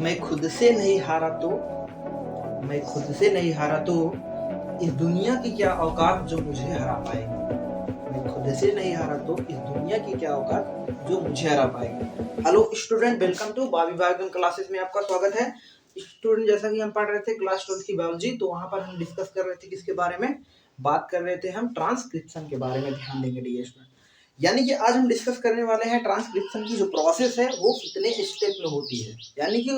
मैं खुद से नहीं हारा तो मैं खुद से नहीं हारा तो इस दुनिया की क्या औकात जो मुझे हरा पाएगी। मैं खुद से नहीं हारा तो इस दुनिया की क्या औकात जो मुझे हरा पाएगी। हेलो स्टूडेंट, वेलकम टू भावी बायोलॉजी क्लासेस में आपका स्वागत है। स्टूडेंट, जैसा कि हम पढ़ रहे थे क्लास 12 की बायोलॉजी, तो वहां पर हम डिस्कस कर रहे थे किसके बारे में, बात कर रहे थे हम ट्रांसक्रिप्शन के बारे में। ध्यान देंगे डियर स्टूडेंट, यानी कि आज हम डिस्कस करने वाले हैं ट्रांसक्रिप्शन की जो प्रोसेस है वो कितने स्टेप में होती है। यानी कि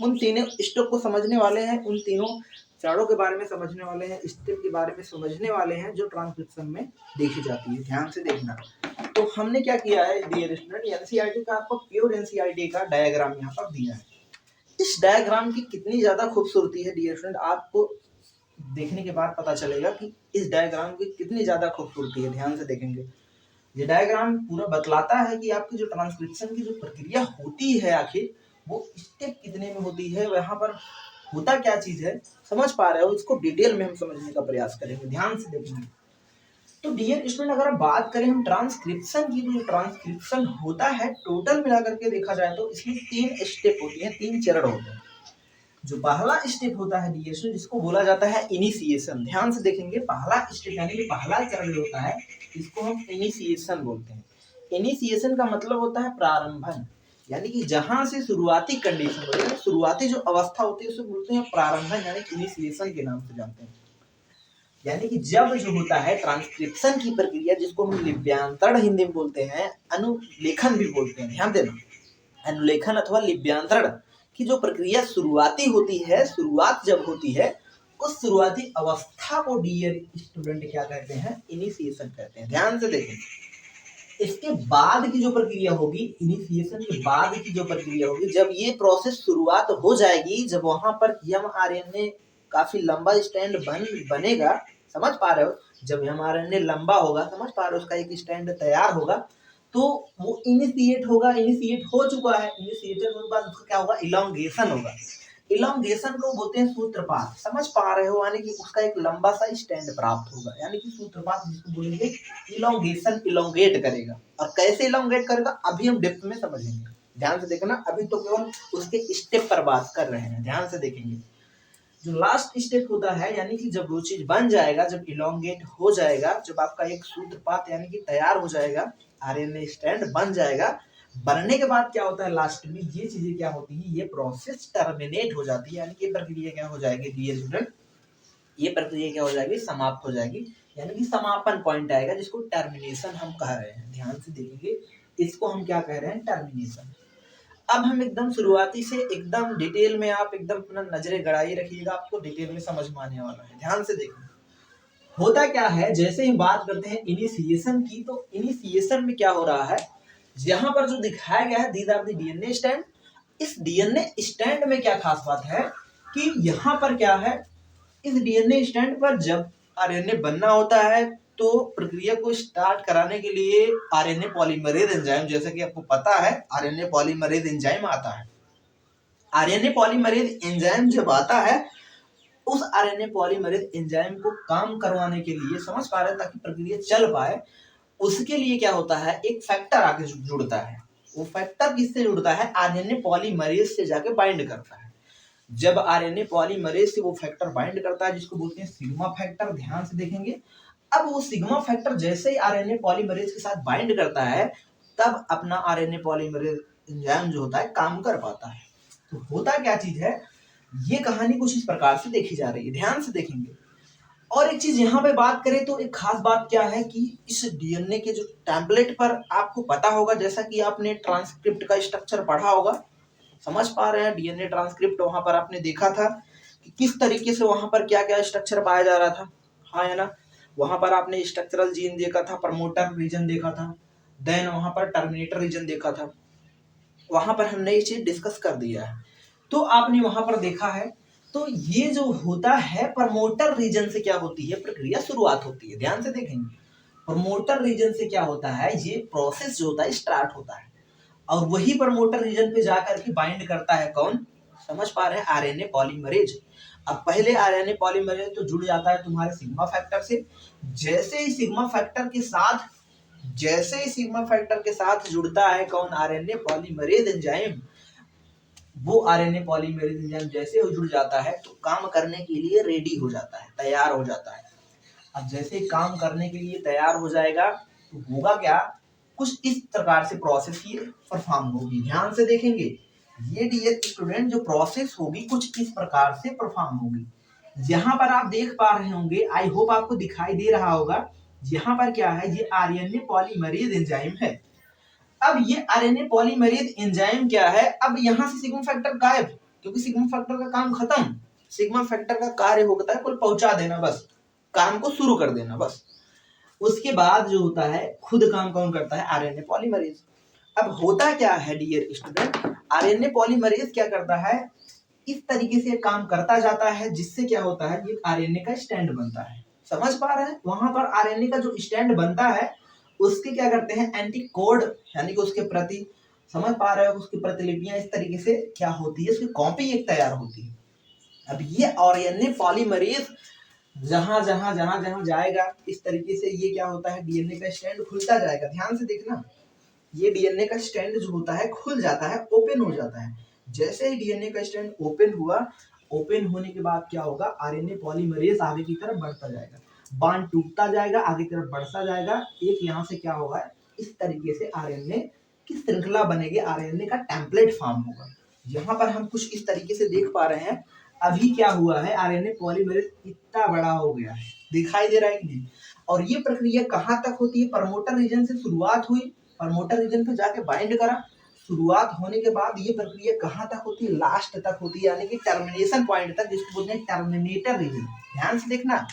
उन तीनों स्टेप को समझने वाले हैं, उन तीनों चरणों के बारे में समझने वाले हैं, स्टेप के बारे में समझने वाले हैं जो ट्रांसक्रिप्शन में देखी जाती है। ध्यान से देखना। तो हमने क्या किया है डियर स्टूडेंट, एनसीईआरटी का आपको प्योर एनसीईआरटी का डायग्राम यहाँ पर दिया है। इस डायग्राम की कितनी ज्यादा खूबसूरती है डियर स्टूडेंट, आपको देखने के बाद पता चलेगा कि इस डायग्राम की कितनी ज्यादा खूबसूरती है। ध्यान से देखेंगे, ये डायग्राम पूरा बतलाता है कि आपकी जो ट्रांसक्रिप्शन की जो प्रक्रिया होती है आखिर वो स्टेप कितने में होती है, वहां पर होता क्या चीज है। समझ पा रहे हो, इसको डिटेल में हम समझने का प्रयास करेंगे। ध्यान से देखेंगे। तो डियर स्टूडेंट, अगर बात करें हम ट्रांसक्रिप्शन की, तो ट्रांसक्रिप्शन होता है टोटल मिलाकर के देखा जाए तो इसमें 3 स्टेप होती है, 3 चरण होते हैं। जो पहला स्टेप होता है डियर स्टूडेंट, जिसको बोला जाता है इनिशिएशन। ध्यान से देखेंगे, पहला स्टेप यानी कि पहला चरण जो होता है इसको हम इनिशिएशन बोलते हैं। इनिशिएशन का मतलब होता है प्रारंभन, यानी कि जहां से शुरुआती कंडीशन होती है, शुरुआती जो अवस्था होती है उसे बोलते हैं प्रारंभन, यानी कि इनिशिएशन के नाम से जानते हैं। यानी कि जब जो होता है ट्रांसक्रिप्शन की प्रक्रिया, जिसको हम लिप्यांतरण हिंदी में बोलते हैं, अनुलेखन भी बोलते हैं। ध्यान देना, अनुलेखन अथवा लिप्यांतरण की जो प्रक्रिया शुरुआती होती है, शुरुआत जब होती है, उस शुरुआती अवस्था को डियर स्टूडेंट क्या कहते हैं, इनिशिएशन कहते हैं। ध्यान से देखें, इसके बाद की जो प्रक्रिया होगी, इनिशिएशन के बाद की जो प्रक्रिया होगी, जब ये प्रोसेस शुरुआत हो जाएगी, जब वहां पर एमआरएनए काफी लंबा स्टैंड बनेगा, समझ पा रहे हो, जब एमआरएनए लंबा होगा, समझ पा रहे हो, उसका एक स्टैंड तैयार होगा, तो वो इनिशिएट होगा, इनिशिएट हो चुका है। इनिशिएटेड होने के बाद उसका क्या होगा, इलोंगेशन होगा। इलोंगेशन को बोलते हैं सूत्रपात, समझ पा रहे हो, यानी कि उसका एक लंबा सा स्टैंड प्राप्त होगा, यानी कि सूत्रपात जिसको बोलेंगे इलोंगेशन, इलोंगेट करेगा। और कैसे इलोंगेट करेगा अभी हम डेप्थ में समझेंगे। ध्यान से देखना, अभी तो केवल उसके स्टेप पर बात कर रहे हैं। ध्यान से देखेंगे, जो लास्ट स्टेप होता है, यानी कि जब वो चीज बन जाएगा, जब इलोंगेट हो जाएगा, जब आपका एक सूत्रपात यानी कि तैयार हो जाएगा, आरएनए स्टैंड बन जाएगा, बनने के बाद क्या होता है, लास्ट में ये चीजें क्या होती है, ये प्रोसेस टर्मिनेट हो जाती है, यानी कि प्रक्रिया क्या हो जाएगी डियर स्टूडेंट, ये प्रक्रिया क्या हो जाएगी, समाप्त हो जाएगी, यानी कि समापन पॉइंट आएगा, जिसको टर्मिनेशन हम कह रहे हैं। ध्यान से देखेंगे, इसको हम क्या कह रहे हैं, टर्मिनेशन। अब हम एकदम शुरुआती से एकदम डिटेल में, आप एकदम अपना नजरें गड़ाई रखिएगा, आपको डिटेल में समझ में आने वाला है। ध्यान से देखिए, होता क्या है, जैसे ही बात करते हैं इनिशिएशन की, तो इनिशिएशन में क्या हो रहा है, यहाँ पर जो दिखाया गया है, these are the DNA strand. इस डीएनए स्टैंड में क्या खास बात है कि यहाँ पर क्या है, इस डीएनए स्टैंड पर जब आरएनए बनना होता है, तो प्रक्रिया को स्टार्ट कराने के लिए आरएनए पॉलीमरेज एंजाइम, जैसा कि आपको पता है आरएनए पॉलीमरेज एंजाइम आता है। आरएनए पॉलीमरेज एंजाइम जब आता है, उस आरएनए पॉलीमरेज एंजाइम को काम करवाने के लिए, समझ पा रहे हैं, ताकि प्रक्रिया चल पाए, उसके लिए क्या होता है, एक फैक्टर आके जुड़ता है। वो फैक्टर किससे जुड़ता है, आरएनए पॉलीमरेज से जाके बाइंड करता है। जब आरएनए पॉलीमरेज से वो फैक्टर बाइंड करता है, जिसको बोलते हैं सिग्मा फैक्टर। ध्यान से देखेंगे, अब वो सिग्मा फैक्टर जैसे ही आरएनए पॉलीमरेज के साथ बाइंड करता है, तब अपना आरएनए पॉलीमरेज एंजाइम जो होता है काम कर पाता है। तो होता क्या चीज है, ये कहानी कुछ इस प्रकार से देखी जा रही है। ध्यान से देखेंगे, और एक चीज यहाँ पे बात करें तो एक खास बात क्या है कि इस डीएनए के जो टेम्पलेट पर आपको पता होगा, जैसा कि आपने ट्रांसक्रिप्ट का स्ट्रक्चर पढ़ा होगा, समझ पा रहे हैं, डीएनए ट्रांसक्रिप्ट वहां पर आपने देखा था कि किस तरीके से वहां पर क्या क्या स्ट्रक्चर पाया जा रहा था, हाँ है ना। वहां पर आपने स्ट्रक्चरल जीन देखा था, प्रमोटर रीजन देखा था, देन वहां पर टर्मिनेटर रीजन देखा था, वहां पर हमने ये चीज डिस्कस कर दिया है, तो आपने वहां पर देखा है। तो ये जो होता है प्रमोटर रीजन से क्या होती है, प्रक्रिया शुरुआत होती है। ध्यान से देखेंगे, प्रमोटर रीजन से क्या होता है, ये प्रोसेस जो होता है स्टार्ट होता है, और वही प्रमोटर रीजन पे जाकर के बाइंड करता है कौन, समझ पा रहे हैं, आरएनए पॉलीमरेज। अब पहले आरएनए पॉलीमरेज तो जुड़ जाता है तुम्हारे सिग्मा फैक्टर से, जैसे ही सिग्मा फैक्टर के साथ जुड़ता है कौन, आरएनए पॉलीमरेज एंजाइम, वो आरएनए पॉलीमरेज एंजाइम जैसे ही जुड़ जाता है तो काम करने के लिए रेडी हो जाता है, तैयार हो जाता है। अब जैसे ही काम करने के लिए तैयार हो जाएगा तो होगा क्या, कुछ इस प्रकार से प्रोसेस ये परफॉर्म होगी। ध्यान से देखेंगे, ये डियर स्टूडेंट जो प्रोसेस होगी कुछ इस प्रकार से परफॉर्म होगी। यहाँ पर आप देख पा रहे होंगे, आई होप आपको दिखाई दे रहा होगा, यहाँ पर क्या है, ये आरएनए पॉलीमरेज एंजाइम है। अब ये आरएनए पॉलीमरेज एंजाइम क्या है, अब यहाँ से सिग्मा फैक्टर गायब, क्योंकि सिग्मा फैक्टर का काम खत्म। सिग्मा फैक्टर का कार्य होता है कुल पहुंचा देना, बस काम को शुरू कर देना बस। उसके बाद जो होता है खुद काम कौन करता है, आरएनए पॉलीमरेज। अब होता क्या है डियर स्टूडेंट, आरएनए पॉलीमरेज क्या करता है, इस तरीके से काम करता जाता है जिससे क्या होता है, ये आरएनए का स्टैंड बनता है। समझ पा रहे हैं, वहां पर आरएनए का जो स्टैंड बनता है उसके क्या करते हैं, एंटीकोड, यानी कि उसके प्रति, समझ पा रहे हो, उसकी प्रतिलिपियां इस तरीके से क्या होती है, उसकी कॉपी एक तैयार होती है। अब ये आरएनए पॉलीमरेज जहां जहां जहां जहां जाएगा इस तरीके से ये क्या होता है, डीएनए का स्टैंड खुलता जाएगा। ध्यान से देखना, ये डीएनए का स्टैंड जो होता है खुल जाता है, ओपन हो जाता है। जैसे ही डीएनए का स्टैंड ओपन हुआ, ओपन होने के बाद क्या होगा, आरएनए पॉलीमरेज आगे की तरफ बढ़ता जाएगा, बांड टूटता जाएगा, आगे की तरफ बढ़ता जाएगा। एक यहाँ से क्या होगा, इस तरीके से आरएनए की श्रृंखला बनेगी, आरएनए का टेम्पलेट फॉर्म होगा। यहाँ पर हम कुछ इस तरीके से देख पा रहे हैं, अभी क्या हुआ है, आरएनए पॉलीमरेज इतना बड़ा हो गया है, दिखाई दे रहा है कि नहीं। और ये प्रक्रिया कहाँ तक होती है, प्रमोटर रीजन से शुरुआत हुई, प्रमोटर रीजन पे जाके बाइंड करा, शुरुआत होने के बाद ये प्रक्रिया कहाँ तक होती है, लास्ट तक होती है, यानी कि टर्मिनेशन पॉइंट तक, जिसको बोलते हैं टर्मिनेटर रीजन। ध्यान से देखना,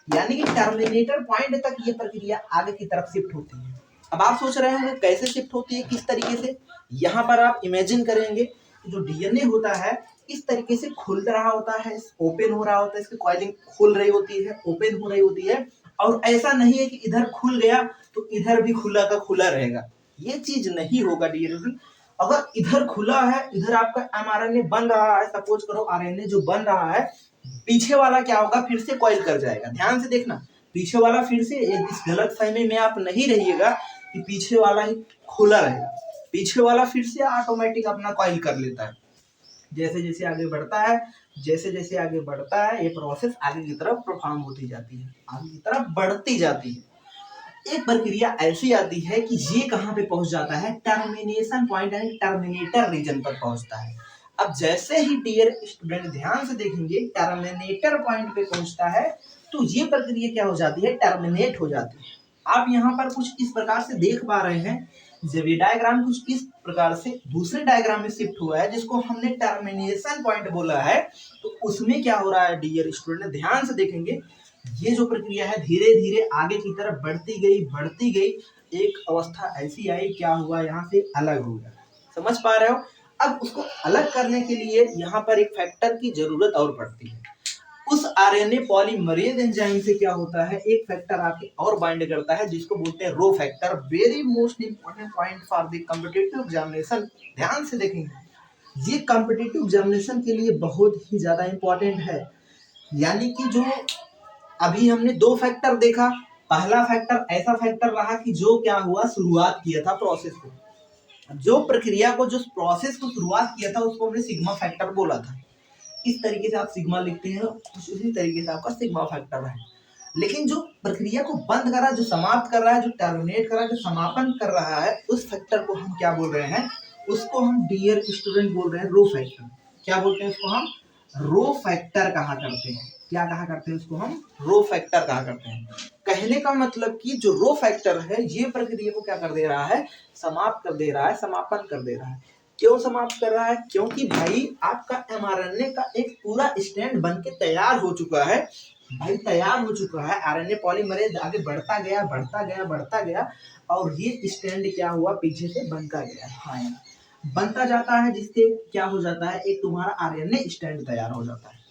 यानी कि टर्मिनेटर पॉइंट तक ये प्रक्रिया आगे की तरफ शिफ्ट होती है। अब आप सोच रहे होंगे कैसे शिफ्ट होती है, किस तरीके से, यहाँ पर आप इमेजिन करेंगे जो डीएनए होता है इस तरीके से खुल रहा होता है, ओपन हो रहा होता है, इसकी कॉइलिंग खुल रही होती है, ओपन हो रही होती है। और ऐसा नहीं है कि इधर खुल गया तो इधर भी खुला का खुला रहेगा, ये चीज नहीं होगा डियर। अगर इधर खुला है, इधर आपका एमआरएनए बन रहा है, सपोज करो आरएनए जो बन रहा है, पीछे वाला क्या होगा, फिर से कॉइल कर जाएगा। ध्यान से देखना, पीछे वाला फिर से, इस गलत फहमी में आप नहीं रहिएगा कि पीछे वाला ही खुला रहेगा, पीछे वाला फिर से ऑटोमेटिक अपना कॉइल कर लेता है। जैसे जैसे आगे बढ़ता है, जैसे जैसे आगे बढ़ता है, ये प्रोसेस आगे की तरफ परफॉर्म होती जाती है, आगे की तरफ बढ़ती जाती है। एक प्रक्रिया ऐसी आती है कि ये कहाँ पे पहुंच जाता है, टर्मिनेशन पॉइंट यानी टर्मिनेटर रीजन पर पहुंचता है। अब जैसे ही डियर स्टूडेंट ध्यान से देखेंगे, टर्मिनेटर पॉइंट पे पहुंचता है तो ये प्रक्रिया क्या हो जाती है, टर्मिनेट हो जाती है। आप यहाँ पर कुछ इस प्रकार से देख पा रहे हैं, जब ये डायग्राम कुछ इस प्रकार से दूसरे डायग्राम में शिफ्ट हुआ है जिसको हमने टर्मिनेशन पॉइंट बोला है, तो उसमें क्या हो रहा है डियर स्टूडेंट, ध्यान से देखेंगे, ये जो प्रक्रिया है धीरे धीरे आगे की तरफ बढ़ती गई, एक अवस्था ऐसी आई, क्या हुआ, यहाँ से अलग हो गया। समझ पा रहे हो। अब उसको अलग करने के लिए यहाँ पर एक फैक्टर की जरूरत और पड़ती है। उस आरएनए पॉलीमरेज एंजाइम से क्या होता है, एक फैक्टर आके और बाइंड करता है जिसको बोलते हैं rho factor. Very most important point for the competitive examination. ध्यान से देखेंगे, ये कॉम्पिटिटिव एग्जामिनेशन के लिए बहुत ही ज्यादा इंपॉर्टेंट है। यानी कि जो अभी हमने दो फैक्टर देखा, पहला फैक्टर ऐसा फैक्टर रहा कि जो क्या हुआ, शुरुआत किया था प्रोसेस को, जो प्रक्रिया को, जो प्रोसेस को शुरुआत किया था उसको हमने सिग्मा फैक्टर बोला था। इस तरीके से आप सिग्मा लिखते हैं, उसी तरीके से आपका सिग्मा फैक्टर है। लेकिन जो प्रक्रिया को बंद कर रहा है, जो समाप्त कर रहा है, जो टर्मिनेट कर रहा है, जो समापन कर रहा है, उस फैक्टर को हम क्या बोल रहे हैं, उसको हम डियर स्टूडेंट बोल रहे हैं रो फैक्टर। क्या बोलते हैं उसको हम, रो फैक्टर कहा करते हैं। क्या कहा करते हैं उसको हम, रो फैक्टर कहा करते हैं। कहने का मतलब कि जो रो फैक्टर है ये प्रक्रिया को क्या कर दे रहा है, समाप्त कर दे रहा है, समापन कर दे रहा है। क्यों समाप्त कर रहा है, क्योंकि भाई आपका एमआरएनए का एक पूरा स्टैंड बन के तैयार हो चुका है, भाई तैयार हो चुका है। आरएनए पॉलीमरेज आगे बढ़ता गया, बढ़ता गया, बढ़ता गया, और ये स्टैंड क्या हुआ, पीछे से बनता गया, हाँ बनता जाता है, जिससे क्या हो जाता है, एक तुम्हारा आरएनए स्टैंड तैयार हो जाता है।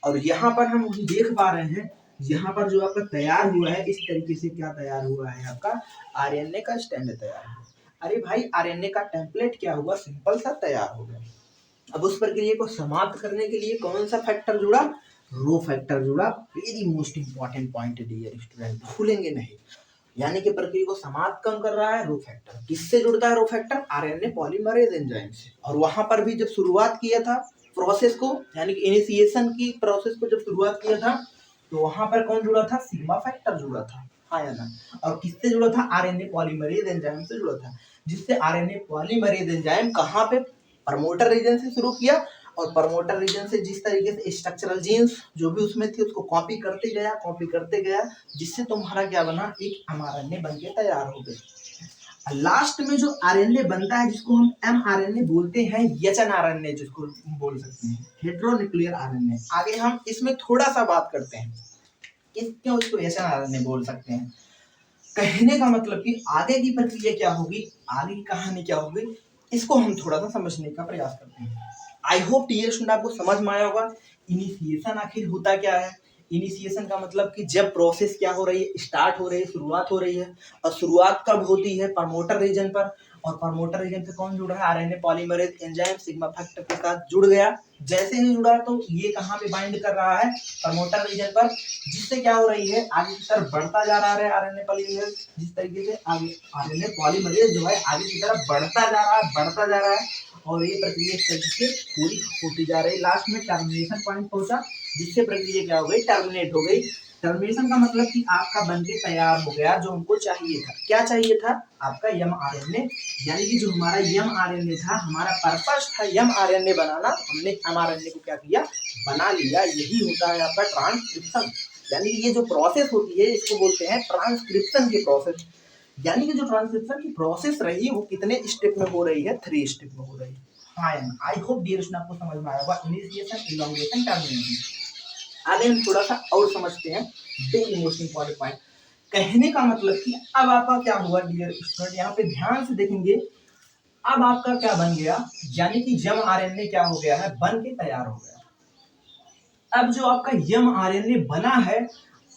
और यहाँ पर हम देख पा रहे हैं, यहाँ पर जो आपका तैयार हुआ है, इस तरीके से क्या तैयार हुआ है, आपका आरएनए का स्टैंड तैयार हुआ। अरे भाई, आरएनए का टेम्पलेट क्या हुआ, सिंपल सा तैयार हो गया। अब उस प्रक्रिया को समाप्त करने के लिए कौन सा फैक्टर जुड़ा, रो फैक्टर जुड़ा। Very most important point dear student, भूलेंगे नहीं। यानी कि प्रक्रिया को समाप्त कम कर रहा है रो फैक्टर। किससे जुड़ता है rho factor? RNA polymerase enzyme से। और वहां पर भी जब शुरुआत किया था प्रोसेस को, यानी कि इनिशिएशन की प्रोसेस को जब शुरुआत किया था, तो वहां पर कौन जुड़ा था? सिग्मा फैक्टर जुड़ा था, हाँ या ना? और किससे जुड़ा था? आरएनए पॉलीमरेज एंजाइम से जुड़ा था, जिससे आरएनए पॉलीमरेज एंजाइम कहाँ पे? प्रमोटर रीजन से शुरू किया, और प्रमोटर रीजन से जिस तरीके से स्ट्रक्चरल जीन्स जो भी उसमें थी उसको कॉपी करते गया, जिससे तुम्हारा क्या बना? एक एमआरएनए बन के तैयार हो गए। लास्ट में जो आरएनए बनता है जिसको हम एमआरएनए बोलते हैं, एचएनआरएनए जिसको बोल सकते हैं, हेटेरोन्यूक्लियर आरएनए। आगे हम इसमें थोड़ा सा बात करते हैं कि क्यों इसको एचएनआरएनए बोल सकते हैं। कहने का मतलब कि आगे की प्रक्रिया क्या होगी, आगे की कहानी क्या होगी, इसको हम थोड़ा सा समझने का प्रयास करते हैं। आई होप डियर स्टूडेंट आपको समझ में आया होगा इनिशिएशन आखिर होता क्या है। इनिशिएशन का मतलब कि जब प्रोसेस क्या हो रही है, स्टार्ट हो रही है, शुरुआत हो रही है। और शुरुआत कब होती है? प्रमोटर रीजन पर। और प्रमोटर रीजन पे कौन जुड़ रहा है? RNA polymerase enzyme sigma factor के साथ जुड़ गया। जैसे ही जुड़ा तो ये कहाँ पे बाइंड कर रहा है? प्रमोटर रीजन पर, जिससे क्या हो रही है? आगे की तरफ बढ़ता जा रहा है आरएनए पॉलीमरेज। जिस तरीके से आगे आरएनए पॉलीमरेज जो है आगे की तरफ बढ़ता जा रहा है, और ये प्रक्रिया इस तरीके से पूरी होती जा रही। लास्ट में टर्मिनेशन पॉइंट पहुंचा, जिससे प्रक्रिया क्या हो गई? टर्मिनेट हो गई। टर्मिनेशन का मतलब कि आपका बनके तैयार हो गया जो हमको चाहिए था। क्या चाहिए था? आपका एमआरएनए, यानी कि जो हमारा एमआरएनए था, हमारा पर्पस था एमआरएनए बनाना, हमने एमआरएनए को क्या किया? बना लिया। यही होता है आपका ट्रांसक्रिप्शन। यानी कि ये जो प्रोसेस होती है इसको बोलते हैं ट्रांसक्रिप्शन की प्रोसेस। यानी कि जो ट्रांसक्रिप्शन की प्रोसेस रही वो कितने स्टेप में हो रही है? 3 स्टेप में हो रही है। हाँ, आई होप डियर स्टूडेंट आपको समझ में आया होगा इनिशिएशन, इलॉन्गेशन, टर्मिनेशन। आगे हम थोड़ा सा और समझते हैं वेरी मोस्ट इंपॉर्टेंट पॉइंट। कहने का मतलब कि अब आपका क्या हुआ डियर स्टूडेंट, यहाँ पे ध्यान से देखेंगे। अब आपका क्या बन गया? यानी कि एमआरएनए क्या हो गया है? बन के तैयार हो गया। अब जो आपका एमआरएनए बना है,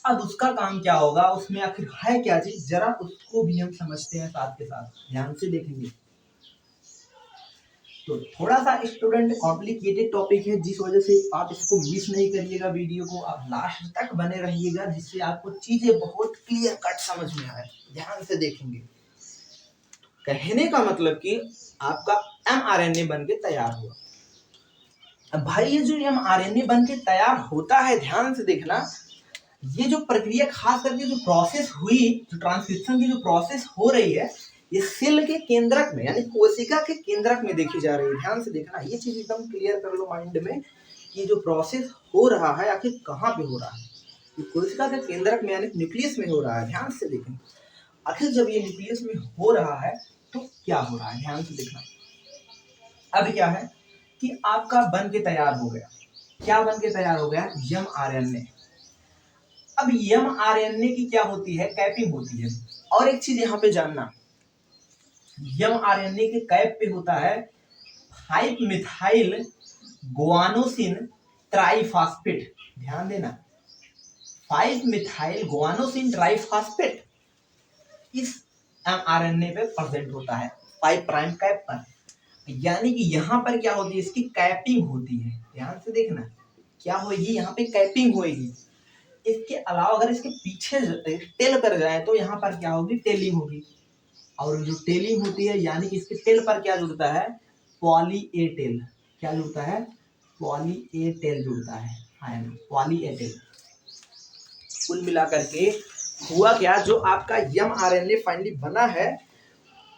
अब उसका काम क्या होगा? उसमें आखिर है क्या चीज, जरा उसको भी हम समझते हैं साथ के साथ, ध्यान से देखेंगे। तो थोड़ा सा स्टूडेंट कॉम्प्लिकेटेड टॉपिक है, जिस वजह से आप इसको मिस नहीं करिएगा, वीडियो को आप लास्ट तक बने रहिएगा, जिससे आपको चीजें बहुत क्लियर कट समझ में आए। ध्यान से देखेंगे। कहने का मतलब कि आपका एमआरएनए बन के तैयार हुआ। अब भाई ये जो एमआरएनए बन के तैयार होता है, ध्यान से देखना, ये जो प्रक्रिया खास करके जो प्रोसेस हुई, जो ट्रांसक्रिप्शन की जो प्रोसेस हो रही है, ये सेल के केंद्रक में यानी कोशिका के केंद्रक में देखी जा रही है। ध्यान से देखना, ये चीज एकदम क्लियर कर लो माइंड में कि जो प्रोसेस हो रहा है आखिर कहाँ पे हो रहा है। ये कोशिका के केंद्रक में यानी न्यूक्लियस में हो रहा है। ध्यान से देखें, आखिर जब ये न्यूक्लियस में हो रहा है तो क्या हो रहा है? ध्यान से देखना। अब क्या है कि आपका बन के तैयार हो गया। क्या बन के तैयार हो गया? एमआरएनए। अब एमआरएनए की क्या होती है? कैपिंग होती है। और एक चीज यहाँ पे जानना, एमआरएनए के कैप पे होता है 5 मिथाइल गुआनोसिन ट्राइफॉस्फेट। ध्यान देना, 5 मिथाइल गुआनोसिन ट्राइफॉस्फेट इस एमआरएनए पे प्रेजेंट होता है 5 प्राइम कैप पर। यानी कि यहाँ पर क्या होती है? इसकी कैपिंग होती है। ध्यान से देखना, क्या होगी? यहाँ पे कैपिंग होगी। इसके अलावा अगर इसके पीछे टेल कर जाए तो यहाँ पर क्या होगी? टेलिंग होगी। और जो टेलिंग होती है, यानी कि इसके टेल पर क्या जुड़ता है? Poly A tail. क्या जुड़ता है? पॉली ए टेल जुड़ता है। हाँ, पॉली ए टेल। कुल मिलाकर के हुआ क्या, जो आपका एमआरएनए फाइनली बना है,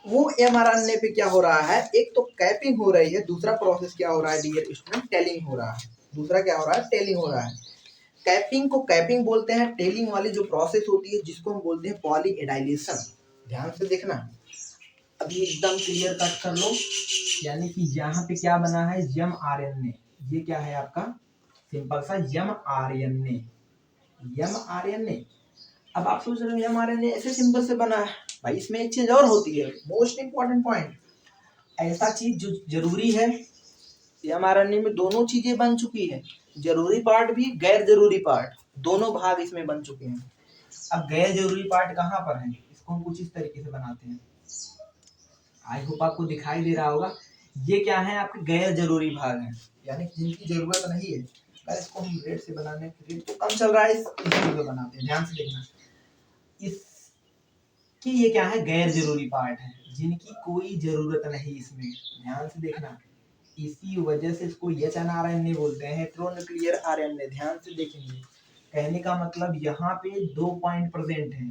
वो एमआरएनए पे क्या हो रहा है? एक तो कैपिंग हो रही है, दूसरा प्रोसेस क्या हो रहा है डियर स्टूडेंट? टेलिंग हो रहा है। दूसरा क्या हो रहा है? टेलिंग हो रहा है। कैपिंग को कैपिंग बोलते हैं। टेलिंग वाली जो प्रोसेस होती है जिसको हम बोलते हैं पॉली एडाइलेशन। ध्यान से देखना, अभी एकदम क्लियर कट कर लो। यानी कि यहाँ पे क्या बना है? एमआरएनए। ये क्या है आपका? सिंपल सा एमआरएनए। एमआरएनए। अब आप सोच रहे हो एमआरएनए ऐसे सिंपल से बना है? भाई इसमें एक चीज और होती है, मोस्ट इंपॉर्टेंट पॉइंट। ऐसा चीज जो जरूरी है, एमआरएनए में दोनों चीजें बन चुकी है, जरूरी पार्ट भी, गैर जरूरी पार्ट, दोनों भाग इसमें बन चुके हैं। अब गैर जरूरी पार्ट कहाँ पर है? इसको हम कुछ इस तरीके से बनाते हैं। आई होप आपको दिखाई दे रहा होगा। ये क्या है? आपके गैर जरूरी भाग हैं, यानी जिनकी जरूरत नहीं है। इसको हम रेड से बनाने, रेड तो कम चल रहा है, इस चीज को बनाते हैं। ध्यान से देखना, इस कि ये क्या है, गैर जरूरी पार्ट है, जिनकी कोई जरूरत नहीं इसमें। ध्यान से देखना, इसी वजह से इसको HNRNA बोलते हैं, हेटेरोन्यूक्लियर आरएनए। ध्यान से देखेंगे, कहने का मतलब यहाँ पे 2 पॉइंट प्रेजेंट है,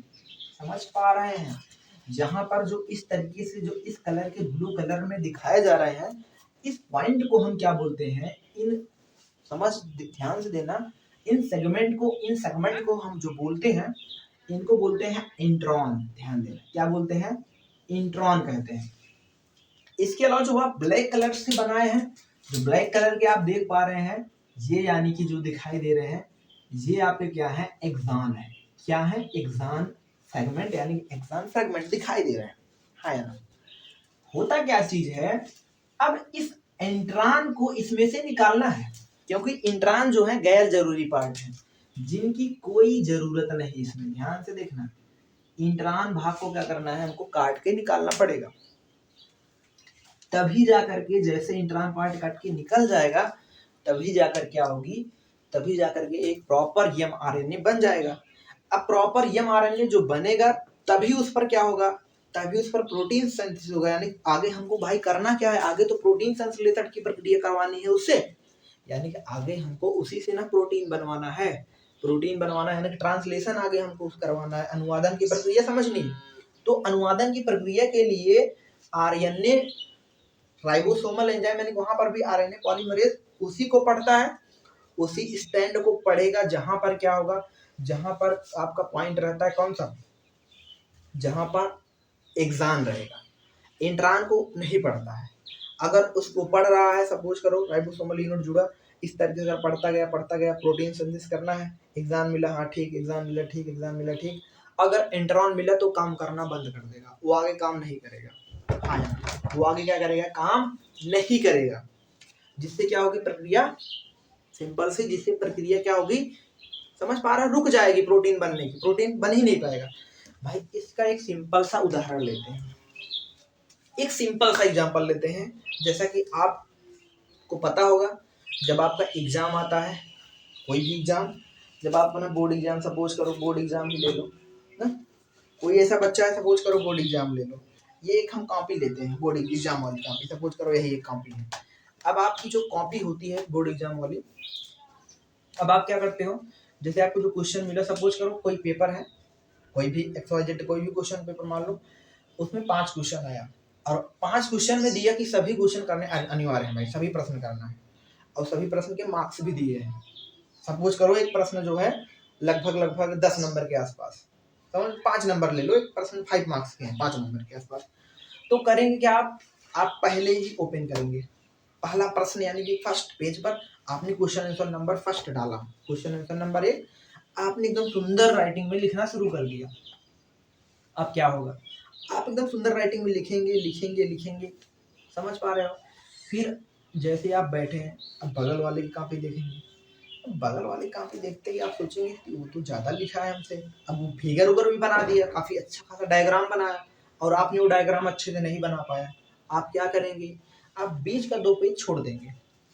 समझ पा रहे हैं। जहां पर जो इस तरीके से जो इस कलर के ब्लू कलर में दिखाए जा रहे हैं, इस पॉइंट को हम क्या बोलते हैं, इन समझ ध्यान से देना, इन सेगमेंट को हम जो बोलते हैं, इनको बोलते हैं इंट्रॉन। ध्यान देना, क्या बोलते हैं, इंट्रॉन कहते हैं। इसके अलावा जो आप ब्लैक कलर से बनाए हैं, जो ब्लैक कलर के आप देख पा रहे हैं, ये यानी कि जो दिखाई दे रहे हैं, ये आपके क्या है, एक्सॉन है। क्या है, एक्सॉन सेगमेंट, यानी एक्सॉन सेगमेंट दिखाई दे रहे हैं। हाँ यार, होता क्या चीज है, अब इस इंट्रॉन को इसमें से निकालना है, क्योंकि इंट्रॉन जो है गैर जरूरी पार्ट है, जिनकी कोई जरूरत नहीं इसमें। ध्यान से देखना, इंट्रॉन भाग को क्या करना है, हमको काट के निकालना पड़ेगा। तभी जाकर के, जैसे इंट्रॉन पार्ट कट के निकल जाएगा, तभी जाकर क्या होगी, तभी जाकर के एक प्रॉपर एमआरएनए बन जाएगा। अब प्रॉपर एमआरएनए जो बनेगा, तभी उस पर क्या होगा, तभी उस पर प्रोटीन सिंथेसिस होगा। यानी आगे हमको भाई करना क्या है, आगे तो प्रोटीन संश्लेषण की प्रक्रिया करवानी है उससे, यानी कि आगे हमको उसी से ना प्रोटीन बनवाना है, प्रोटीन बनवाना है ना, ट्रांसलेशन आगे हमको करवाना है, अनुवादन की प्रक्रिया समझनी है। तो अनुवादन की प्रक्रिया के लिए आरएनए राइबोसोमल एंजाइम, यानी वहां पर भी आरएनए पॉलीमरेज उसी को पढ़ता है, उसी स्टैंड को पढ़ेगा, जहां पर क्या होगा, जहां पर आपका पॉइंट रहता है कौन सा, जहां पर एक्सॉन रहेगा। इंट्रॉन को नहीं पढ़ता है। अगर उसको पढ़ रहा है, सपोज करो राइबोसोमल यूनिट जुड़ा, इस तरीके से पढ़ता गया, प्रोटीन सिंथेसिस करना है, एक्सॉन मिला, हाँ ठीक, एक्सॉन मिला ठीक, एक्सॉन मिला ठीक। अगर इंट्रॉन मिला तो काम करना बंद कर देगा, वो आगे काम नहीं करेगा। हाँ, वो आगे क्या करेगा, काम नहीं करेगा, जिससे क्या होगी प्रक्रिया, सिंपल सी, जिससे प्रक्रिया क्या होगी, समझ पा रहा है, रुक जाएगी प्रोटीन बनने की, प्रोटीन बन ही नहीं पाएगा। भाई इसका एक सिंपल सा उदाहरण लेते हैं, एक सिंपल सा एग्जांपल लेते हैं। जैसा कि आपको पता होगा, जब आपका एग्जाम आता है, कोई भी एग्जाम, जब आप अपना बोर्ड एग्जाम, सपोज करो बोर्ड एग्जाम ही ले लो ना, कोई ऐसा बच्चा है, सपोज करो बोर्ड एग्जाम ले लो, ये एक हम कॉपी लेते हैं, बोर्ड एग्जाम वाली कॉपी, सपोज करो यही एक कॉपी है। अब आपकी जो कॉपी होती है बोर्ड एग्जाम वाली, अब आप क्या करते हो, जैसे आपको जो क्वेश्चन मिला, सपोज करो कोई पेपर है, कोई भी XYZ कोई भी क्वेश्चन पेपर मान लो, उसमें 5 क्वेश्चन आया, और 5 क्वेश्चन में दिया कि सभी क्वेश्चन करने अनिवार्य है भाई, सभी प्रश्न करना है, और सभी प्रश्न के मार्क्स भी दिए हैं। सपोज करो एक प्रश्न जो है लगभग 10 नंबर के आसपास, तो 5 नंबर ले लो, एक प्रश्न 5 मार्क्स के हैं, 5 नंबर के आसपास। तो करेंगे क्या, आप पहले ही ओपन करेंगे पहला प्रश्न, यानी कि फर्स्ट पेज पर आपने क्वेश्चन आंसर नंबर फर्स्ट डाला, क्वेश्चन आंसर नंबर 1 आपने एकदम सुंदर राइटिंग में लिखना शुरू कर दिया। अब क्या होगा, आप एकदम सुंदर राइटिंग में लिखेंगे, समझ पा रहे हो। फिर जैसे आप बैठे हैं, अब बगल वाले की कॉपी देखेंगे, बगल वाली कॉपी देखते ही आप सोचेंगे कि वो तो ज्यादा लिखा है हमसे। अब वो फिगर उगर भी बना दिया, काफी अच्छा खासा डायग्राम बनाया, और आपने वो डायग्राम अच्छे से नहीं बना पाया। आप क्या करेंगे, आप बीच का 2 पेज छोड़ देंगे।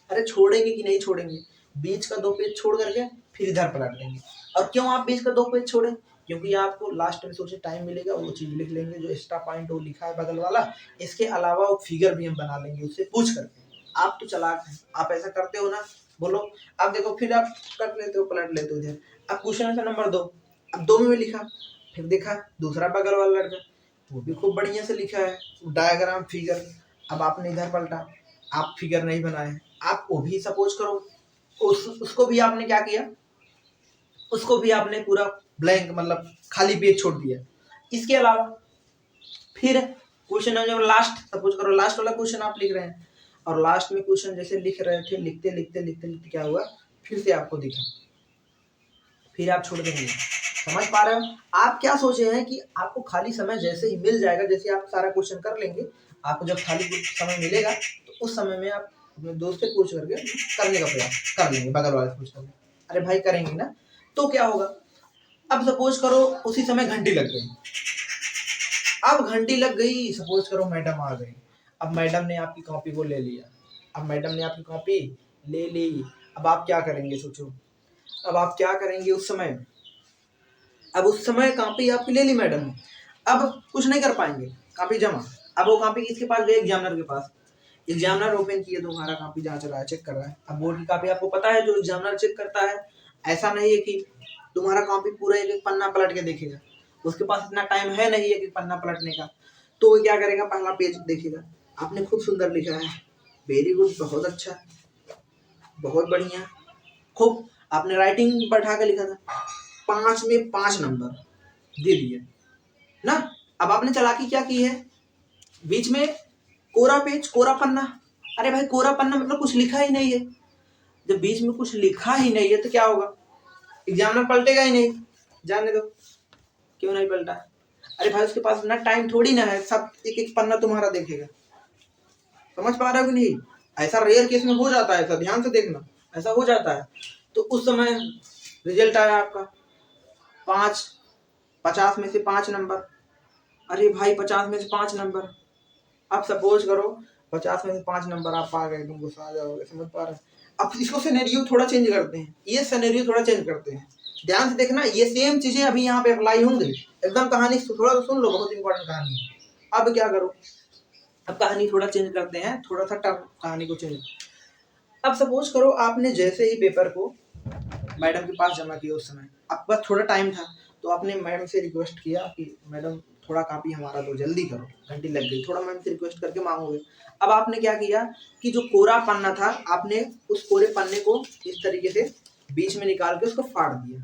अरे छोड़ेंगे कि नहीं छोड़ेंगे, बीच का 2 पेज छोड़ करके फिर इधर पलट देंगे। और क्यों आप बीच का 2 पेज छोड़े, क्योंकि आपको लास्ट में सोचे टाइम मिलेगा, वो चीज लिख लेंगे जो एक्स्ट्रा पॉइंट वो लिखा है बगल वाला। इसके अलावा वो फिगर भी हम बना लेंगे उससे पूछ करके। आप तो चालाक हैं, आप ऐसा करते हो ना, बोलो। अब देखो, फिर आप कर लेते हो, पलट लेते हो इधर। अब क्वेश्चन आंसर नंबर 2, अब 2 में लिखा, फिर देखा दूसरा बगल वाला लड़का, वो भी खूब बढ़िया से लिखा है डायग्राम फिगर। अब आपने इधर पलटा, आप फिगर नहीं बनाए, आप वो भी सपोज करो उसको भी आपने क्या किया, उसको भी आपने पूरा ब्लैंक, मतलब खाली पेज छोड़ दिया। इसके अलावा फिर क्वेश्चन है जो लास्ट, सपोज करो लास्ट वाला क्वेश्चन आप लिख रहे हैं, और लास्ट में क्वेश्चन जैसे लिख रहे थे, लिखते क्या हुआ, फिर से आपको दिखा, फिर आप छोड़ देंगे। समझ पा रहे हो, आप क्या सोचे हैं कि आपको खाली समय जैसे ही मिल जाएगा, जैसे आप सारा क्वेश्चन कर लेंगे, आपको जब खाली समय मिलेगा तो उस समय में आप अपने दोस्त से पूछ करके करने का प्रयास कर लेंगे, बगल वाले से पूछ करके। अरे भाई करेंगे ना, तो क्या होगा, अब सपोज करो उसी समय घंटी लग गई, अब घंटी लग गई, सपोज करो मैडम आ गई, अब मैडम ने आपकी कॉपी को ले लिया, अब मैडम ने आपकी कॉपी ले ली, अब आप क्या करेंगे सोचो, अब आप क्या करेंगे उस समय, अब उस समय कॉपी आपकी ले ली मैडम ने, अब कुछ नहीं कर पाएंगे, कॉपी जमा। अब वो कॉपी किसके पास गए, एग्जामिनर के पास। एग्जामिनर ओपन किए तो हमारा कॉपी जांच रहा है, चेक कर रहा है। अब बोर्ड की कॉपी आपको पता है जो एग्जामिनर चेक करता है, ऐसा नहीं है कि तुम्हारा कॉपी पूरा एक एक पन्ना पलट के देखेगा, उसके पास इतना टाइम है नहीं एक एक पन्ना पलटने का। तो वो क्या करेगा, पहला पेज देखेगा, आपने खूब सुंदर लिखा है, वेरी गुड, बहुत अच्छा, बहुत बढ़िया, खूब आपने राइटिंग बैठा के लिखा था, 5 में 5 नंबर दे दिए ना। अब आपने चालाकी क्या की है, बीच में कोरा पेज, कोरा पन्ना। अरे भाई कोरा पन्ना मतलब कुछ लिखा ही नहीं है। जब बीच में कुछ लिखा ही नहीं है तो क्या होगा, एग्जामिनर पलटेगा ही नहीं, जाने दो। क्यों नहीं पलटा, अरे भाई उसके पास ना टाइम थोड़ी ना है सब एक एक पन्ना तुम्हारा देखेगा। समझ पा रहे हो कि नहीं, ऐसा रेयर केस में हो जाता है, ऐसा ध्यान से देखना, ऐसा हो जाता है। तो उस समय रिजल्ट आया आपका 5, 50 में से 5 नंबर। अरे भाई 50 में से 5 नंबर, अब सपोज करो 50 में से 5 नंबर आप पा गए, तुम गुस्सा आ जाओगे, समझ पा रहे हैं। अब इसको सिनेरियो थोड़ा चेंज करते हैं, ये सिनेरियो थोड़ा चेंज करते हैं, ध्यान से देखना, ये सेम चीजें अभी यहाँ पे अप्लाई होंगी एकदम। कहानी थोड़ा तो सुन लो, बहुत इंपॉर्टेंट कहानी है। अब क्या करो, अब कहानी थोड़ा चेंज करते हैं, थोड़ा सा टफ कहानी को चेंज। अब सपोज करो आपने जैसे ही पेपर को मैडम के पास जमा किया, उस समय आपके पास थोड़ा टाइम था, तो आपने मैडम से रिक्वेस्ट किया कि मैडम थोड़ा कॉपी हमारा दो, जल्दी करो, घंटी लग गई, थोड़ा मैम से रिक्वेस्ट करके मांगोगे। अब आपने क्या किया कि जो कोरा पन्ना था, आपने उस कोरे पन्ने को इस तरीके से बीच में निकाल के उसको फाड़ दिया।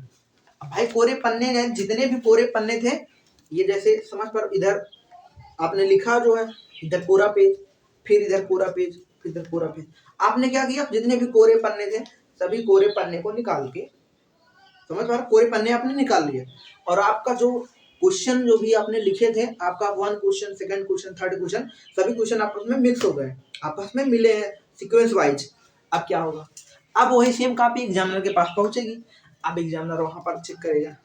अब भाई कोरे पन्ने ने, जितने भी कोरे पन्ने थे, ये जैसे समझ पर, इधर आपने लिखा जो है, इधर कोरा पेज, फिर इधर कोरा पेज, फिर इधर कोरा पेज। आपने क्या किया, जितने भी कोरे पन्ने थे सभी कोरे पन्ने को निकाल के, समझ पा रहे, कोरे पन्ने आपने निकाल लिए, और आपका जो क्वेश्चन जो भी आपने लिखे थे, आपका 1 question, 2nd question, 3rd question, सभी क्वेश्चन आपस में मिक्स हो गए, आपस में मिले हैं सीक्वेंस वाइज। अब क्या होगा, अब वही सेम कॉपी एग्जामिनर के पास पहुंचेगी। अब एग्जामिनर वहां पर चेक करेगा,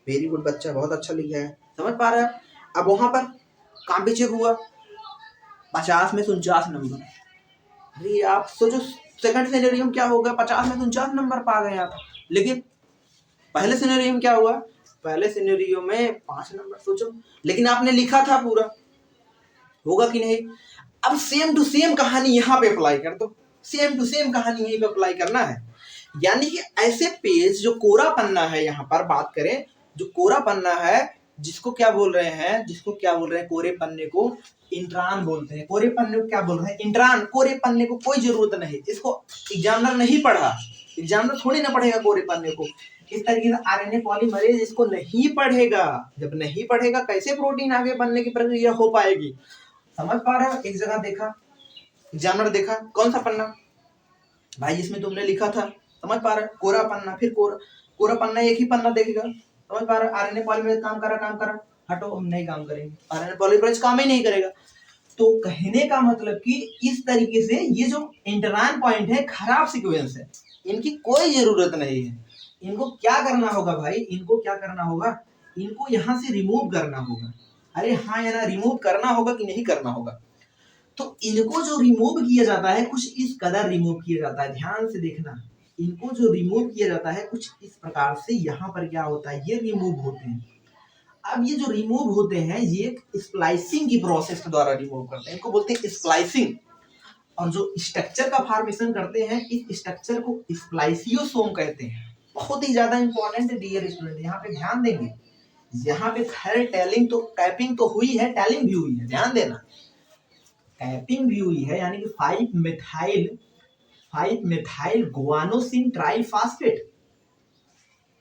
वेरी गुड बच्चा, बहुत अच्छा लिखा है, समझ पा रहा है। अब वहां पर कॉपी चेक हुआ, 50 में से 49 नंबर। अरे आप सोचो सेकंड सिनेरियो में क्या होगा, 50 में से 49 नंबर पा गए आप। लेकिन पहले सिनेरियो में क्या हुआ, पहले सिनेरियो में 5 नंबर, सोचो, लेकिन आपने लिखा था पूरा, होगा कि नहीं। अब सेम टू सेम कहानी यहाँ पे अप्लाई कर दो, सेम टू सेम कहानी यहीं पे अप्लाई करना है। यानी कि ऐसे पेज जो कोरा पन्ना है, यहाँ पर बात करें जो कोरा पन्ना है, जिसको क्या बोल रहे हैं, जिसको क्या बोल रहे हैं, कोरे पन्ने को इंट्रान बोलते हैं। कोरे पन्ने को क्या बोल रहे हैं, इंट्रान। कोरे पन्ने को कोई जरूरत नहीं, इसको एग्जामिनर नहीं पढ़ा, एग्जामिनर थोड़ी ना पढ़ेगा कोरे पन्ने को। इस तरीके से आरएनए पॉलीमरेज इसको नहीं पढ़ेगा, जब नहीं पढ़ेगा कैसे प्रोटीन आगे बनने की प्रक्रिया हो पाएगी। समझ पा रहे हो, एक जगह देखा, एग्जामिनर देखा, कौन सा पन्ना भाई जिसमें तुमने लिखा था, समझ पा रहे हो, कोरा पन्ना, फिर कोरा पन्ना, एक ही पन्ना देखेगा, समझ पा रहे हो। आरएनए पॉलीमरेज काम करा, हटो, हम नहीं काम करेंगे, आरएनए पॉलीमरेज काम ही नहीं करेगा। तो कहने का मतलब कि इस तरीके से ये जो इंटरैन पॉइंट है, खराब सीक्वेंस है, इनकी कोई जरूरत नहीं है। इनको क्या करना होगा भाई, इनको क्या करना होगा, इनको यहाँ से रिमूव करना होगा। अरे हाँ या ना, रिमूव करना होगा कि नहीं करना होगा। तो इनको जो रिमूव किया जाता है, कुछ इस कदर रिमूव किया जाता है, ध्यान से देखना। इनको जो रिमूव किया जाता है कुछ इस प्रकार से, यहाँ पर क्या होता है, ये रिमूव होते हैं। अब ये जो रिमूव होते हैं, ये स्प्लाइसिंग की प्रोसेस के द्वारा रिमूव करते हैं, इनको बोलते हैं स्प्लाइसिंग। और जो स्ट्रक्चर का फॉर्मेशन करते हैं, इस स्ट्रक्चर को स्प्लाइसियोसोम कहते हैं। बहुत ही ज्यादा इंपॉर्टेंट है डियर स्टूडेंट, यहाँ पे ध्यान देंगे। यहाँ पे खैर टेलिंग तो, कैपिंग तो हुई है, टेलिंग भी हुई है, ध्यान देना, कैपिंग भी हुई है, यानी कि 5 मेथाइल गुआनोसिन ट्राइफॉस्फेट।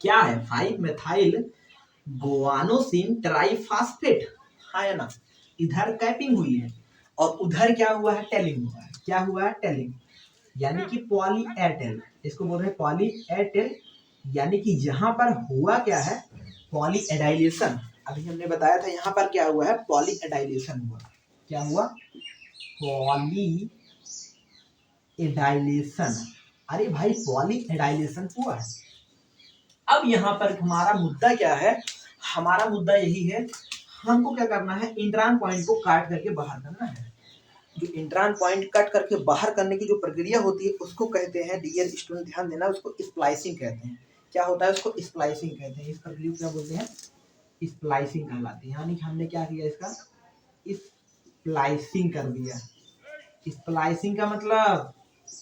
क्या है, 5 मेथाइल गुआनोसिन ट्राइफॉस्फेट, हाँ या ना। इधर कैपिंग हुई है और उधर क्या हुआ है, टेलिंग हुआ है। क्या हुआ है, टेलिंग, यानी कि पॉलीएटेल, इसको बोल रहे हैं पॉलीएटेल। यानी कि यहाँ पर हुआ क्या है, पॉलीएडाइलेशन। अभी हमने बताया था यहाँ पर क्या हुआ है, पॉलीएडाइलेशन हुआ। क्या हुआ, पॉलीएडाइलेशन। अरे भाई पॉलीएडाइलेशन हुआ है। अब यहाँ पर हमारा मुद्दा क्या है, हमारा मुद्दा यही है, हमको क्या करना है, इंट्रान पॉइंट को काट करके बाहर करना है। जो इंट्रान पॉइंट कट करके बाहर करने की जो प्रक्रिया होती है, उसको कहते हैं, डियर स्टूडेंट ध्यान देना, उसको स्प्लाइसिंग कहते हैं। क्या होता है, उसको स्प्लाइसिंग कहते हैं। इस प्रक्रिया को क्या बोलते हैं, स्प्लाइसिंग कहलाती है। यानी कि हमने क्या किया, इसका स्प्लाइसिंग कर दिया। स्प्लाइसिंग का मतलब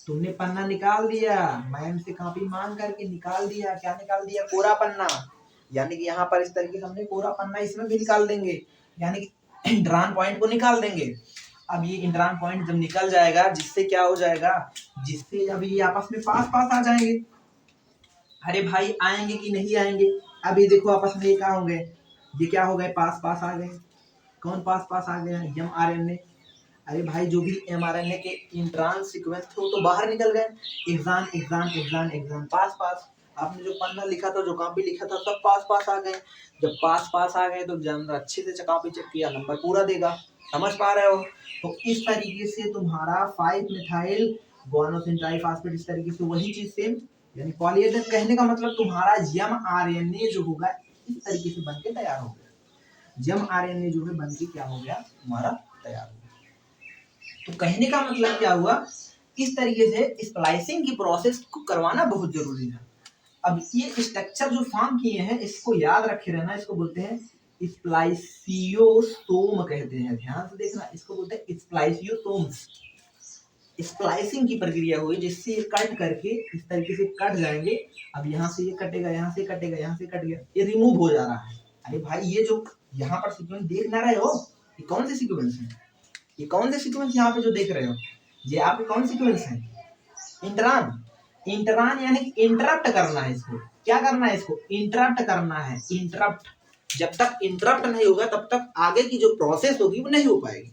तुमने पन्ना निकाल दिया, मैम से कॉपी मांग करके निकाल दिया। क्या निकाल दिया? कोरा पन्ना। यानी कि यहाँ पर इस तरीके से हमने कोरा पन्ना इसमें भी निकाल देंगे, यानी कि इंट्रान पॉइंट को निकाल देंगे। अब ये इंट्रान पॉइंट जब निकल जाएगा, जिससे क्या हो जाएगा, जिससे अब ये आपस में पास पास आ जाएंगे। अरे भाई आएंगे कि नहीं आएंगे? अब ये देखो आपस में ये क्या हो गए, ये क्या हो गए, पास पास आ गए। कौन पास पास आ गया? mRNA। अरे भाई जो भी mRNA के इंट्रांस सीक्वेंस थे वो तो बाहर निकल गए। एग्जाम एग्जाम एग्जाम एग्जाम, पास पास। आपने जो पन्ना लिखा था, जो कॉपी लिखा था, सब पास पास आ गए। जब पास पास आ गए तो एग्जामिनर अच्छे से कॉपी चेक किया, नंबर पूरा देगा। समझ पा रहे हो? तो इस तरीके से तुम्हारा 5 मिथाइल गुआनोसिन ट्राइफॉस्फेट, इस तरीके से वही चीज सेम, यानी पॉलीएडेन। कहने का मतलब तुम्हारा mRNA जो होगा इस तरीके से बनके तैयार हो गया। mRNA जो है बनके क्या हो गया, तुम्हारा तैयार हो गया। तो कहने का मतलब क्या हुआ, इस तरीके से स्प्लाइसिंग की प्रोसेस को करवाना बहुत जरूरी है। अब ये स्ट्रक्चर जो फॉर्म किए हैं इसको याद रखे रहना, इसको बोलते हैं स्प्लाइसियोसोम कहते हैं। ध्यान से देखना, इसको बोलते हैं स्प्लाइसियोसोम्स। स्प्लाइसिंग की प्रक्रिया हुई जिससे कट करके इस तरीके से कट जाएंगे। अब यहाँ से ये कटेगा, यहाँ से कटेगा, यहाँ से कट गया, ये रिमूव हो जा रहा है। अरे भाई ये जो यहाँ पर सीक्वेंस देख ना रहे हो, ये कौन से सीक्वेंस है? ये कौन से सीक्वेंस यहाँ पे जो देख रहे हो, ये आपके कौन सीक्वेंस है? इंट्रान। इंट्रान यानी कि इंटरप्ट करना है इसको। क्या करना है? इसको इंटरप्ट करना है। इंटरप्ट, जब तक इंटरप्ट नहीं होगा तब तक आगे की जो प्रोसेस होगी वो नहीं हो पाएगी।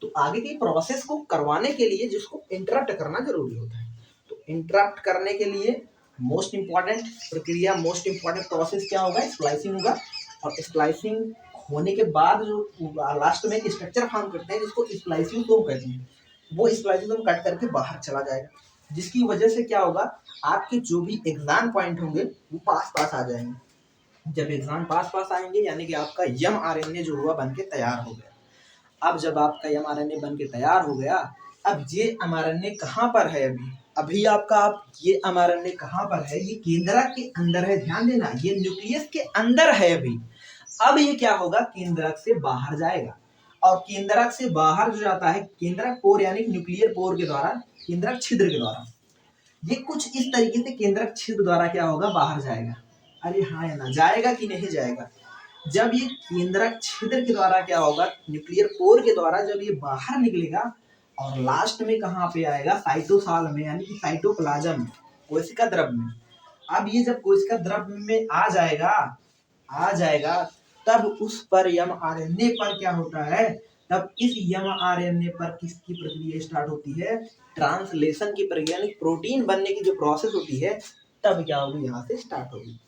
तो आगे की प्रोसेस को करवाने के लिए जिसको इंटरप्ट करना जरूरी होता है। तो इंटरप्ट करने के लिए मोस्ट इंपॉर्टेंट प्रक्रिया, मोस्ट इंपॉर्टेंट प्रोसेस क्या होगा? स्प्लाइसिंग होगा। और स्प्लाइसिंग होने के बाद जो लास्ट में स्ट्रक्चर फॉर्म करते हैं जिसको स्प्लाइसियोसोम कहते हैं, वो स्प्लाइसियोसोम कट करके बाहर चला जाएगा, जिसकी वजह से क्या होगा, आपके जो भी एग्जाम पॉइंट होंगे वो पास पास आ जाएंगे। जब एग्जाम पास पास आएंगे यानी कि आपका mRNA जो हुआ बनके तैयार हो गया। अब जब आपका mRNA बनके तैयार हो गया, अब ये mRNA कहाँ पर है? अभी आपका ये mRNA कहाँ पर है? ये केंद्रक के अंदर है। ध्यान देना, ये न्यूक्लियस के अंदर है अभी। अब ये क्या होगा, केंद्रक से बाहर जाएगा। और केंद्रक से बाहर जो जाता है, केंद्रक पोर यानी न्यूक्लियर पोर के द्वारा, केंद्रक छिद्र के द्वारा, ये कुछ इस तरीके से केंद्रक छिद्र द्वारा क्या होगा, बाहर जाएगा। अरे हाँ या ना, जाएगा कि नहीं जाएगा? जब ये केंद्रक छिद्र के द्वारा क्या होगा, न्यूक्लियर पोर के द्वारा जब ये बाहर निकलेगा और लास्ट में कहाँ पे आएगा, साइटोसॉल में, यानी कि साइटोप्लाज्म में, कोशिका द्रव्य में। अब ये जब कोशिका द्रव्य में आ जाएगा तब उस पर mRNA पर क्या होता है, तब इस mRNA पर किसकी प्रक्रिया स्टार्ट होती है, ट्रांसलेशन की प्रक्रिया, यानी प्रोटीन बनने की जो प्रोसेस होती है तब क्या होगी, यहाँ से स्टार्ट होगी,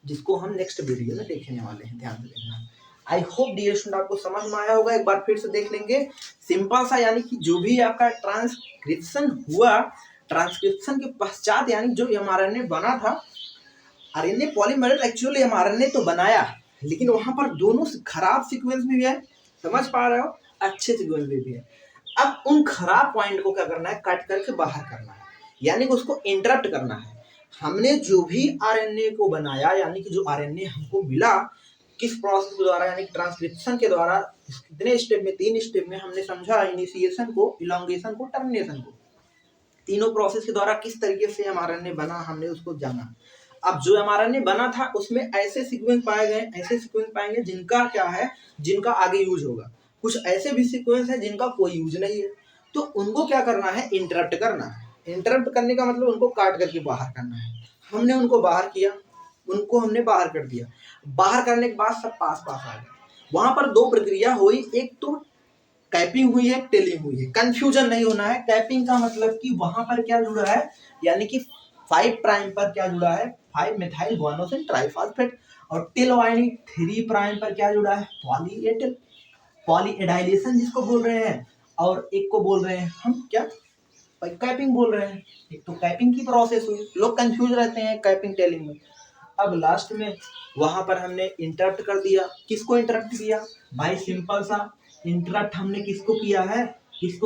जिसको हम नेक्स्ट वीडियो में देखने वाले हैं। ध्यान देना। आई होप डियर स्टूडेंट आपको समझ में आया होगा। एक बार फिर से देख लेंगे, सिंपल सा, यानी कि जो भी आपका ट्रांसक्रिप्शन हुआ, ट्रांसक्रिप्शन के पश्चात यानी जो mRNA बना था, आरएनए पॉलीमरेज एक्चुअली mRNA तो बनाया, लेकिन वहां पर दोनों खराब सीक्वेंस भी है, समझ पा रहे हो, अच्छे सीक्वेंस भी है। अब उन खराब पॉइंट को क्या करना है, कट करके बाहर करना है, यानी कि उसको इंटरप्ट करना है। हमने जो भी आरएनए को बनाया, यानी कि जो आरएनए हमको मिला, किस प्रोसेस के द्वारा, यानी कि ट्रांसक्रिप्शन के द्वारा, कितने स्टेप में, 3 स्टेप में हमने समझा, इनिशिएशन को, इलॉन्गेशन को, टर्मिनेशन को। तीनों प्रोसेस के द्वारा किस तरीके से mRNA बना, हमने उसको जाना। अब जो mRNA बना था उसमें ऐसे सीक्वेंस पाए गए, ऐसे सीक्वेंस पाएंगे जिनका क्या है, जिनका आगे यूज होगा। कुछ ऐसे भी सीक्वेंस है जिनका कोई यूज नहीं है, तो उनको क्या करना है, इंटरप्ट करना है। इंटरप्ट करने का मतलब उनको काट करके बाहर करना है। हमने उनको बाहर किया, उनको हमने बाहर कर दिया। बाहर करने के बाद सब पास पास आ गए। वहां पर 2 प्रक्रिया हुई, एक तो कैपिंग हुई है, टेलिंग हुई है। कंफ्यूजन नहीं होना है। कैपिंग का मतलब कि वहां पर क्या जुड़ा है, यानी कि 5 प्राइम पर क्या जुड़ा है, 5 मिथाइल गुआनोसिन ट्राइफॉस्फेट। और टेल यानी 3 प्राइम पर क्या जुड़ा है, पॉलीएटिल, पॉलीएडाइलेशन जिसको बोल रहे हैं, और एक को बोल रहे हैं हम क्या, कैपिंग बोल रहे हैं। एक तो कैपिंग की प्रोसेस हुई, लोग कंफ्यूज रहते हैं कैपिंग टेलिंग में। अब लास्ट में वहां पर हमने इंटरप्ट कर दिया। किसको इंटरप्ट किया भाई, सिंपल सा इंटरप्ट हमने किसको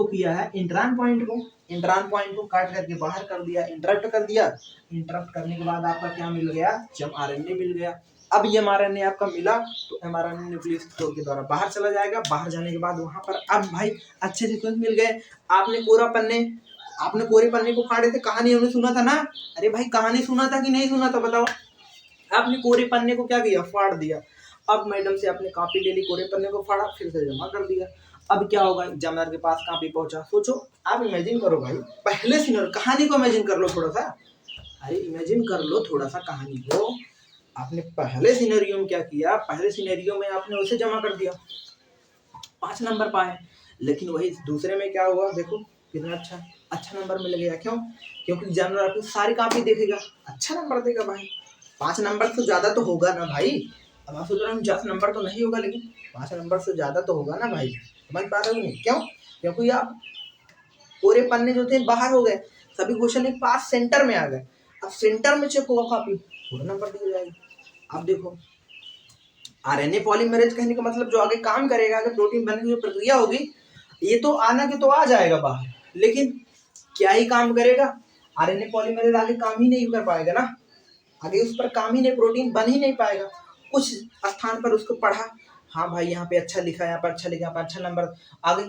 किया है, इंट्रान पॉइंट को। इंट्रान पॉइंट को काट करके बाहर कर दिया, इंटरप्ट कर दिया। इंटरप्ट करने के बाद आपका क्या मिल गया, mRNA मिल गया। अब ये mRNA आपका मिला तो mRNA न्यूक्लियस तोड़ के द्वारा बाहर चला जाएगा। बाहर जाने के बाद वहां पर अब भाई अच्छे सीक्वेंस मिल गए। आपने कोरे पन्ने को फाड़े थे, कहानी हमने सुना था ना। अरे भाई कहानी सुना था कि नहीं सुना था बताओ। आपने कोरे पन्ने को क्या किया, फाड़ दिया। अब मैडम से आपने कॉपी ले ली, कोरे पन्ने को फाड़ा, फिर से जमा कर दिया। अब क्या होगा, एग्जामिनर के पास कॉपी पहुंचा। सोचो, आप इमेजिन करो भाई, पहले सीनर कहानी को इमेजिन कर लो थोड़ा सा। अरे इमेजिन कर लो थोड़ा सा कहानी को। आपने पहले सिनेरियो में क्या किया, पहले सिनेरियो में आपने उसे जमा कर दिया, 5 नंबर पाए। लेकिन वही दूसरे में क्या हुआ, देखो कितना अच्छा नंबर मिल गया। क्यों? क्योंकि एग्जामिनर आपकी सारी कॉपी देखेगा, अच्छा नंबर देगा भाई। 5 नंबर से ज्यादा तो होगा ना भाई। अब आप सोच रहे हो 10 नंबर तो नहीं होगा, लेकिन 5 नंबर से ज्यादा तो होगा ना भाई। समझ पा रहे हो नहीं? क्यों? क्योंकि आप पूरे पन्ने जो थे बाहर हो गए, सभी क्वेश्चन एक पास सेंटर में आ गए। अब सेंटर में चेक होगा कॉपी, पूरा नंबर दिया जाएगा। अब देखो, आरएनए पॉलीमरेज कहने का मतलब जो आगे काम करेगा, अगर प्रोटीन बनने की जो प्रक्रिया होगी, ये तो आना के तो आ जाएगा बाहर, लेकिन क्या ही काम करेगा। आरएनए पॉलीमरेज आगे काम ही नहीं कर पाएगा ना, आगे उस पर काम ही नहीं, प्रोटीन बन ही नहीं पाएगा। कुछ स्थान पर उसको पढ़ा, हाँ भाई यहाँ पे अच्छा लिखा है, यहाँ पर अच्छा लिखा, यहाँ पर अच्छा नंबर, आगे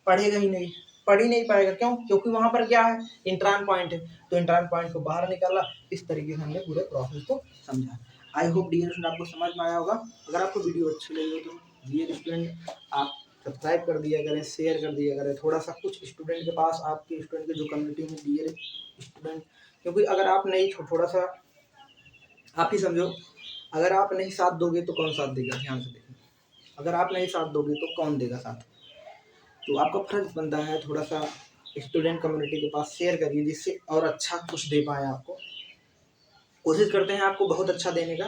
पढ़ेगा ही नहीं, पढ़ ही नहीं पाएगा। क्यों? क्योंकि वहां पर क्या है, इंट्रान पॉइंट है, तो इंट्रान पॉइंट को बाहर निकाला। इस तरीके से हमने पूरे प्रोसेस को समझा। आई होप डियर स्टूडेंट आपको समझ में आया होगा। अगर आपको वीडियो अच्छी लगी हो तो डियर स्टूडेंट आप सब्सक्राइब कर दिया करें, शेयर कर दिया करें। थोड़ा सा कुछ स्टूडेंट के पास, आपके स्टूडेंट के जो कम्युनिटी में डियर स्टूडेंट, क्योंकि अगर आप नहीं, थोड़ा सा आप ही समझो, अगर आप नहीं साथ दोगे तो कौन साथ देगा। ध्यान से देखना, अगर आप नहीं साथ दोगे तो कौन देगा साथ। तो आपका फर्ज बनता है थोड़ा सा स्टूडेंट कम्युनिटी के पास शेयर करिए, जिससे और अच्छा कुछ दे पाए आपको। कोशिश करते हैं आपको बहुत अच्छा देने का।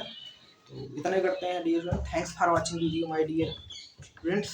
तो इतना करते हैं dear student. Thanks for watching video my dear students.